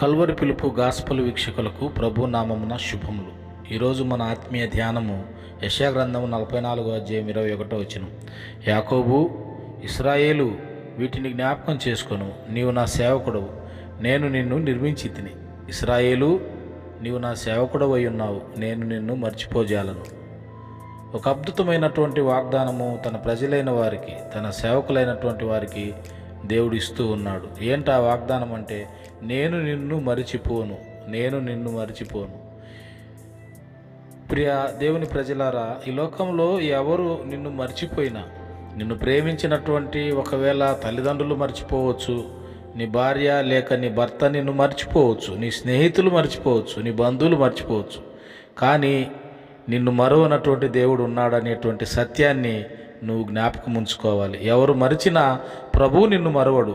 Calvary పిలుపు gospel వీక్షకులకు ప్రభు నామమున శుభములు. ఈరోజు మన ఆత్మీయ ధ్యానము యెషయా గ్రంథము 44వ అధ్యాయం 21వ వచనం. యాకోబు, ఇశ్రాయేలు, వీటిని జ్ఞాపకం చేసుకొను, నీవు నా సేవకుడవు, నేను నిన్ను నిర్మించితిని. ఇశ్రాయేలు, నీవు నా సేవకుడవు అయి ఉన్నావు, నేను నిన్ను మర్చిపోజాలను. ఒక అద్భుతమైనటువంటి వాగ్దానము తన ప్రజలైన వారికి, తన సేవకులైనటువంటి వారికి దేవుడు ఇస్తూ ఉన్నాడు. ఏంటి ఆ వాగ్దానం అంటే, నేను నిన్ను మరిచిపోను, నేను నిన్ను మరిచిపోను. ప్రియ దేవుని ప్రజలారా, ఈ లోకంలో ఎవరు నిన్ను మర్చిపోయినా, నిన్ను ప్రేమించినటువంటి ఒకవేళ తల్లిదండ్రులు మర్చిపోవచ్చు, నీ భార్య లేక నీ భర్త నిన్ను మర్చిపోవచ్చు, నీ స్నేహితులు మర్చిపోవచ్చు, నీ బంధువులు మర్చిపోవచ్చు, కానీ నిన్ను మరువనటువంటి దేవుడు ఉన్నాడనేటువంటి సత్యాన్ని నువ్వు జ్ఞాపకం ఉంచుకోవాలి. ఎవరు మరిచినా ప్రభువు నిన్ను మరవడు,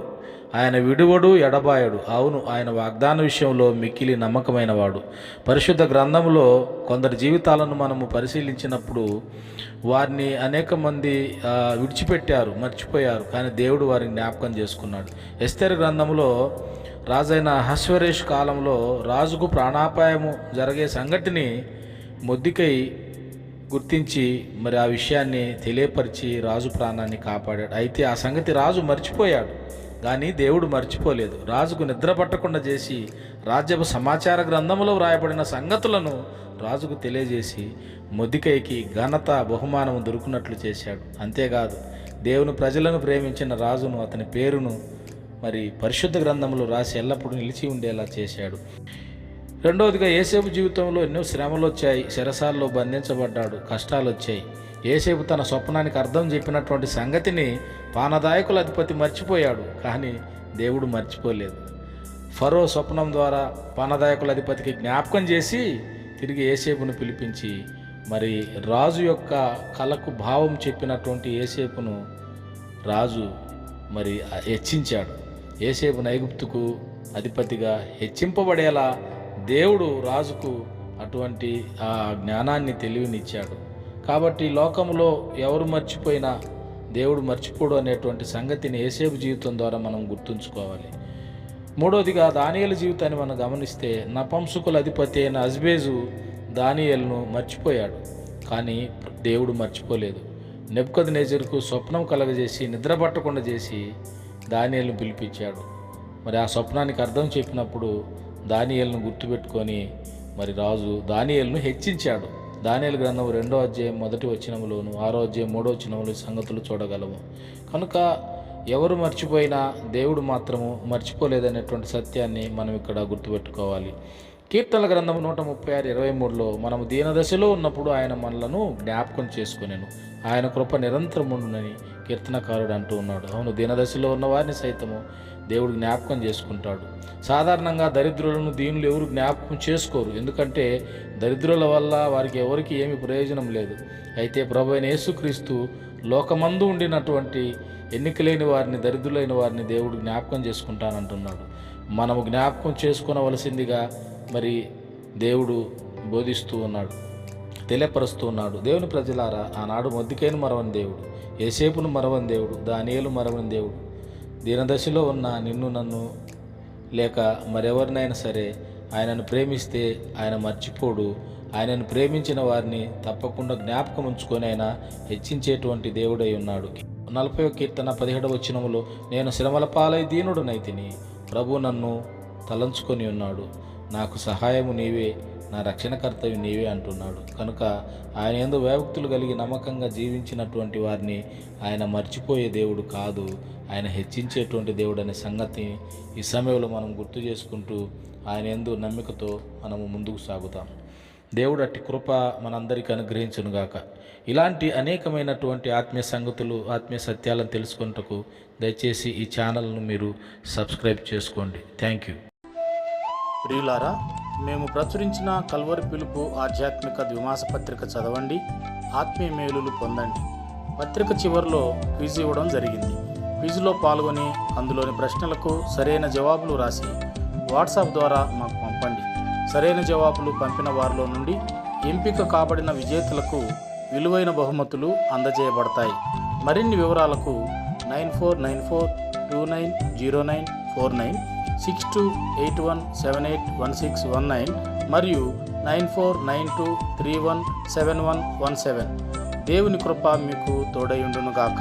ఆయన విడువడు, ఎడబాయడు. అవును, ఆయన వాగ్దాన విషయంలో మిక్కిలి నమ్మకమైన వాడు. పరిశుద్ధ గ్రంథంలో కొందరి జీవితాలను మనము పరిశీలించినప్పుడు వారిని అనేక మంది విడిచిపెట్టారు, మర్చిపోయారు, కానీ దేవుడు వారిని జ్ఞాపకం చేసుకున్నాడు. ఎస్తేరు గ్రంథంలో రాజైన అహష్వేరోషు కాలంలో రాజుకు ప్రాణాపాయము జరిగే సంఘటనని మొర్దెకై గుర్తించి మరి ఆ విషయాన్ని తెలియపరిచి రాజు ప్రాణాన్ని కాపాడాడు. అయితే ఆ సంగతి రాజు మర్చిపోయాడు, కానీ దేవుడు మర్చిపోలేదు. రాజుకు నిద్ర పట్టకుండా చేసి రాజ్యపు సమాచార గ్రంథంలో వ్రాయబడిన సంగతులను రాజుకు తెలియజేసి మొర్దెకైకి ఘనత, బహుమానం దొరుకున్నట్లు చేశాడు. అంతేకాదు, దేవుని ప్రజలను ప్రేమించిన రాజును, అతని పేరును మరి పరిశుద్ధ గ్రంథంలో రాసి ఎల్లప్పుడూ నిలిచి ఉండేలా చేశాడు. రెండవదిగా, యోసేపు జీవితంలో ఎన్నో శ్రమలు వచ్చాయి, చెరసాల్లో బంధించబడ్డాడు, కష్టాలు వచ్చాయి. యోసేపు తన స్వప్నానికి అర్థం చెప్పినటువంటి సంగతిని పానదాయకుల అధిపతి మర్చిపోయాడు, కానీ దేవుడు మర్చిపోలేదు. ఫరో స్వప్నం ద్వారా పానదాయకుల అధిపతికి జ్ఞాపకం చేసి తిరిగి యోసేపును పిలిపించి మరి రాజు యొక్క కలకు భావం చెప్పినటువంటి యోసేపును రాజు మరి హెచ్చించాడు. యోసేపును ఐగుప్తుకు అధిపతిగా హెచ్చింపబడేలా దేవుడు రాజుకు అటువంటి ఆ జ్ఞానాన్ని, తెలివినిచ్చాడు. కాబట్టి లోకంలో ఎవరు మర్చిపోయినా దేవుడు మర్చిపోడు అనేటువంటి సంగతిని యోసేపు జీవితం ద్వారా మనం గుర్తుంచుకోవాలి. మూడవదిగా, దానియేలు జీవితాన్ని మనం గమనిస్తే నపుంసకుల అధిపతి అయిన అష్బేజు దానియేలును మర్చిపోయాడు, కానీ దేవుడు మర్చిపోలేదు. నెబుకద్నెజరుకు స్వప్నం కలగజేసి నిద్ర పట్టకుండా చేసి దానియేలును పిలిపించాడు. మరి ఆ స్వప్నానికి అర్థం చెప్పినప్పుడు దానియేలును గుర్తుపెట్టుకొని మరి రాజు దానియేలును హెచ్చించాడు. దానియేలు గ్రంథం 2వ అధ్యాయం 1వ వచనములోను 6వ అధ్యాయం 3వ వచనములో సంగతులు చూడగలము. కనుక ఎవరు మర్చిపోయినా దేవుడు మాత్రము మర్చిపోలేదనేటువంటి సత్యాన్ని మనం ఇక్కడ గుర్తుపెట్టుకోవాలి. కీర్తనల గ్రంథం 136:23లో మనము దీనదశలో ఉన్నప్పుడు ఆయన మనలను జ్ఞాపకం చేసుకునేను, ఆయన కృప నిరంతరం ఉండునని కీర్తనకారుడు అంటూ ఉన్నాడు. అవును, దీనదశలో ఉన్న వారిని సైతము దేవుడు జ్ఞాపకం చేసుకుంటాడు. సాధారణంగా దరిద్రులను, దీనులు ఎవరు జ్ఞాపకం చేసుకోరు, ఎందుకంటే దరిద్రుల వల్ల వారికి ఎవరికి ఏమి ప్రయోజనం లేదు. అయితే ప్రభువైన యేసుక్రీస్తు లోకమందు ఉండినటువంటి ఎన్నికలేని వారిని, దరిద్రులైన వారిని దేవుడు జ్ఞాపకం చేసుకుంటానంటున్నాడు. మనము జ్ఞాపకం చేసుకునవలసిందిగా మరి దేవుడు బోధిస్తూ ఉన్నాడు, తెలియపరుస్తూ ఉన్నాడు. దేవుని ప్రజలారా, ఆనాడు మొర్దెకైను మరవని దేవుడు, యోసేపును మరవని దేవుడు, దానియేలు మరవని దేవుడు, దీనదశలో ఉన్న నిన్ను, నన్ను లేక మరెవరినైనా సరే ఆయనను ప్రేమిస్తే ఆయన మర్చిపోడు. ఆయనను ప్రేమించిన వారిని తప్పకుండా జ్ఞాపకం ఉంచుకొని ఆయన హెచ్చించేటువంటి దేవుడై ఉన్నాడు. 40వ కీర్తన 17వ వచనములో, నేను శ్రమల పాలై దీనుడునైతిని, ప్రభు నన్ను తలంచుకొని ఉన్నాడు, నాకు సహాయము నీవే, నా రక్షణకర్తవి నీవే అంటున్నాడు. కనుక ఆయన యందు భయభక్తులు కలిగి నమ్మకంగా జీవించినటువంటి వారిని ఆయన మర్చిపోయే దేవుడు కాదు, ఆయన హెచ్చించేటువంటి దేవుడు అనే సంగతి ఈ సమయంలో మనం గుర్తు చేసుకుంటూ ఆయన యందు నమ్మికతో మనము ముందుకు సాగుతాం. దేవుడు అట్టి కృప మనందరికీ అనుగ్రహించునుగాక. ఇలాంటి అనేకమైనటువంటి ఆత్మీయ సంగతులు, ఆత్మీయ సత్యాలను తెలుసుకుంటకు దయచేసి ఈ ఛానల్ను మీరు సబ్స్క్రైబ్ చేసుకోండి. Thank you. ప్రియులారా, మేము ప్రచురించిన కల్వరి పిలుపు ఆధ్యాత్మిక ద్విమాస పత్రిక చదవండి, ఆత్మీయ మేలులు పొందండి. పత్రిక చివరిలో క్విజ్ ఇవ్వడం జరిగింది. క్విజ్లో పాల్గొని అందులోని ప్రశ్నలకు సరైన జవాబులు రాసి వాట్సాప్ ద్వారా మాకు పంపండి. సరైన జవాబులు పంపిన వారిలో నుండి ఎంపిక కాబడిన విజేతలకు విలువైన బహుమతులు అందజేయబడతాయి. మరిన్ని వివరాలకు 94942909 949281781619 మరియు 9492317117. దేవుని కృప మీకు తోడైయుండునుగాక.